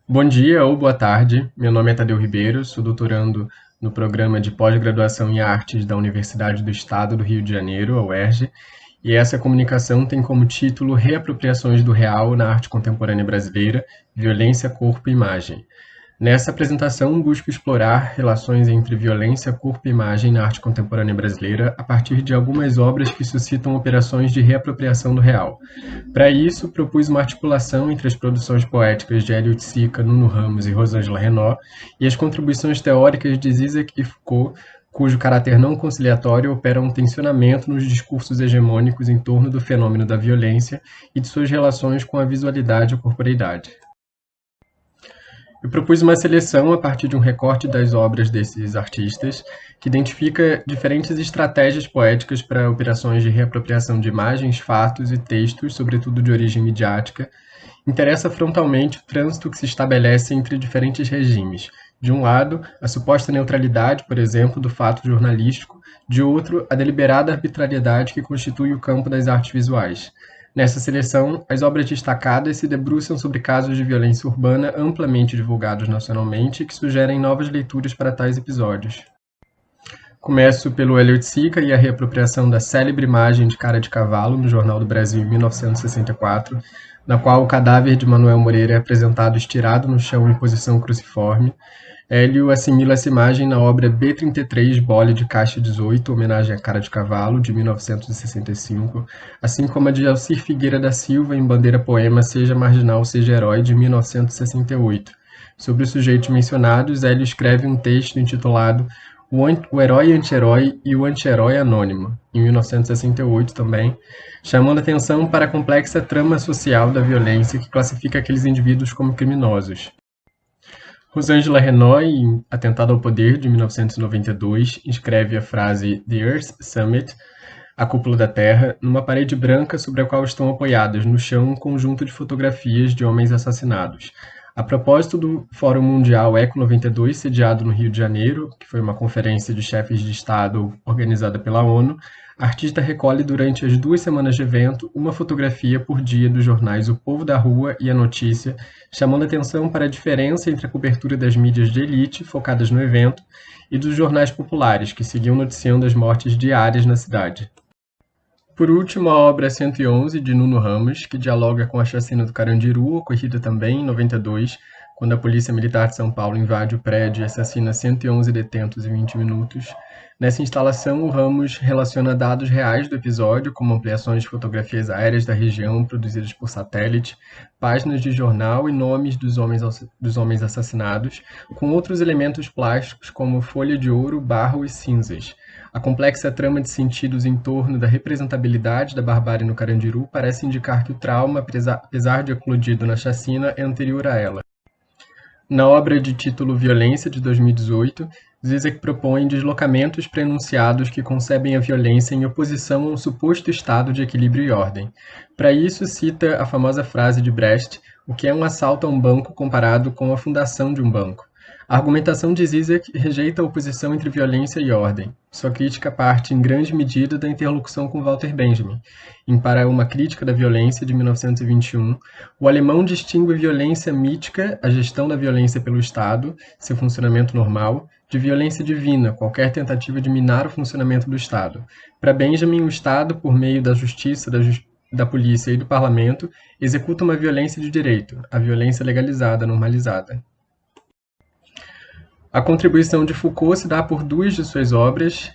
Bom dia ou boa tarde, meu nome é Tadeu Ribeiro, sou doutorando no programa de pós-graduação em artes da Universidade do Estado do Rio de Janeiro, a UERJ, e essa comunicação tem como título Reapropriações do Real na Arte Contemporânea Brasileira, Violência, Corpo e Imagem. Nessa apresentação, busco explorar relações entre violência, corpo e imagem na arte contemporânea brasileira a partir de algumas obras que suscitam operações de reapropriação do real. Para isso, propus uma articulação entre as produções poéticas de Hélio Sica, Nuno Ramos e Rosângela Renaud e as contribuições teóricas de Zizek e Foucault, cujo caráter não conciliatório opera um tensionamento nos discursos hegemônicos em torno do fenômeno da violência e de suas relações com a visualidade e a corporeidade. Eu propus uma seleção a partir de um recorte das obras desses artistas, que identifica diferentes estratégias poéticas para operações de reapropriação de imagens, fatos e textos, sobretudo de origem midiática. Interessa frontalmente o trânsito que se estabelece entre diferentes regimes. De um lado, a suposta neutralidade, por exemplo, do fato jornalístico, de outro, a deliberada arbitrariedade que constitui o campo das artes visuais. Nessa seleção, as obras destacadas se debruçam sobre casos de violência urbana amplamente divulgados nacionalmente e que sugerem novas leituras para tais episódios. Começo pelo Hélio Sica e a reapropriação da célebre imagem de cara de cavalo no Jornal do Brasil em 1964, na qual o cadáver de Manuel Moreira é apresentado estirado no chão em posição cruciforme. Hélio assimila essa imagem na obra B33, Bole de Caixa 18, homenagem à cara de cavalo, de 1965, assim como a de Alcir Figueira da Silva em Bandeira Poema Seja Marginal, Seja Herói, de 1968. Sobre os sujeitos mencionados, Hélio escreve um texto intitulado O Herói Anti-Herói e o Anti-Herói Anônimo, em 1968 também, chamando atenção para a complexa trama social da violência que classifica aqueles indivíduos como criminosos. Rosângela Renaud, em Atentado ao Poder, de 1992, escreve a frase The Earth's Summit, a cúpula da Terra, numa parede branca sobre a qual estão apoiadas no chão um conjunto de fotografias de homens assassinados. A propósito do Fórum Mundial Eco 92, sediado no Rio de Janeiro, que foi uma conferência de chefes de Estado organizada pela ONU, a artista recolhe durante as 2 semanas de evento uma fotografia por dia dos jornais O Povo da Rua e A Notícia, chamando atenção para a diferença entre a cobertura das mídias de elite, focadas no evento, e dos jornais populares, que seguiam noticiando as mortes diárias na cidade. Por último, a obra 111, de Nuno Ramos, que dialoga com a chacina do Carandiru, ocorrida também em 92, quando a Polícia Militar de São Paulo invade o prédio e assassina 111 detentos em 20 minutos. Nessa instalação, o Ramos relaciona dados reais do episódio, como ampliações de fotografias aéreas da região produzidas por satélite, páginas de jornal e nomes dos homens assassinados, com outros elementos plásticos como folha de ouro, barro e cinzas. A complexa trama de sentidos em torno da representabilidade da barbárie no Carandiru parece indicar que o trauma, apesar de eclodido na chacina, é anterior a ela. Na obra de título Violência, de 2018, Zizek propõe deslocamentos prenunciados que concebem a violência em oposição a um suposto estado de equilíbrio e ordem. Para isso, cita a famosa frase de Brecht, o que é um assalto a um banco comparado com a fundação de um banco. A argumentação de Zizek rejeita a oposição entre violência e ordem. Sua crítica parte, em grande medida, da interlocução com Walter Benjamin. Em Para uma Crítica da Violência, de 1921, o alemão distingue violência mítica, a gestão da violência pelo Estado, seu funcionamento normal, de violência divina, qualquer tentativa de minar o funcionamento do Estado. Para Benjamin, o Estado, por meio da justiça, da polícia e do parlamento, executa uma violência de direito, a violência legalizada, normalizada. A contribuição de Foucault se dá por 2 de suas obras.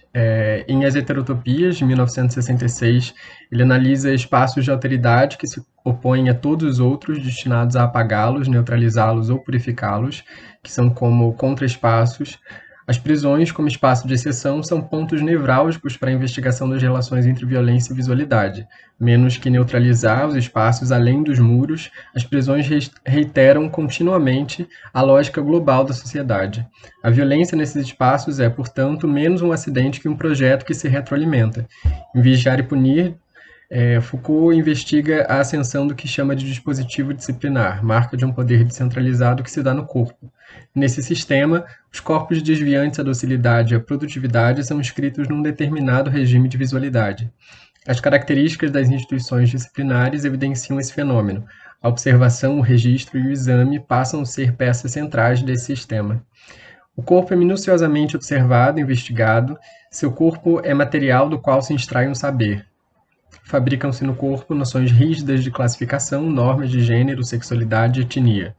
Em As Heterotopias, de 1966, ele analisa espaços de alteridade que se opõem a todos os outros, destinados a apagá-los, neutralizá-los ou purificá-los, que são como contraespaços. As prisões, como espaço de exceção, são pontos nevrálgicos para a investigação das relações entre violência e visualidade. Menos que neutralizar os espaços além dos muros, as prisões reiteram continuamente a lógica global da sociedade. A violência nesses espaços é, portanto, menos um acidente que um projeto que se retroalimenta. Em Vigiar e Punir, Foucault investiga a ascensão do que chama de dispositivo disciplinar, marca de um poder descentralizado que se dá no corpo. Nesse sistema, os corpos desviantes à docilidade e à produtividade são inscritos num determinado regime de visualidade. As características das instituições disciplinares evidenciam esse fenômeno. A observação, o registro e o exame passam a ser peças centrais desse sistema. O corpo é minuciosamente observado e investigado, seu corpo é material do qual se extrai um saber. Fabricam-se no corpo noções rígidas de classificação, normas de gênero, sexualidade e etnia.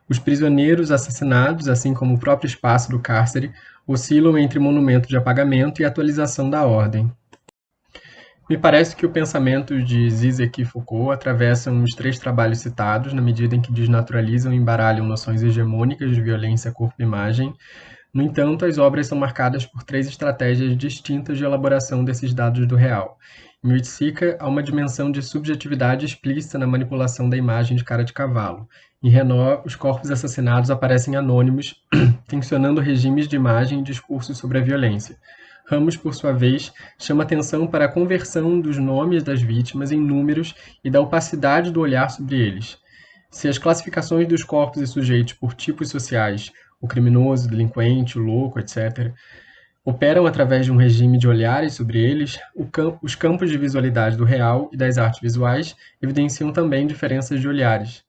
Os prisioneiros assassinados, assim como o próprio espaço do cárcere, oscilam entre monumento de apagamento e atualização da ordem. Me parece que o pensamento de Zizek e Foucault atravessam os 3 trabalhos citados na medida em que desnaturalizam e embaralham noções hegemônicas de violência corpo-imagem. No entanto, as obras são marcadas por 3 estratégias distintas de elaboração desses dados do real. Em Huitzika, há uma dimensão de subjetividade explícita na manipulação da imagem de cara de cavalo. Em Renaud, os corpos assassinados aparecem anônimos, tensionando regimes de imagem e discursos sobre a violência. Ramos, por sua vez, chama atenção para a conversão dos nomes das vítimas em números e da opacidade do olhar sobre eles. Se as classificações dos corpos e sujeitos por tipos sociais, o criminoso, o delinquente, o louco, etc., operam através de um regime de olhares sobre eles, os campos de visualidade do real e das artes visuais evidenciam também diferenças de olhares.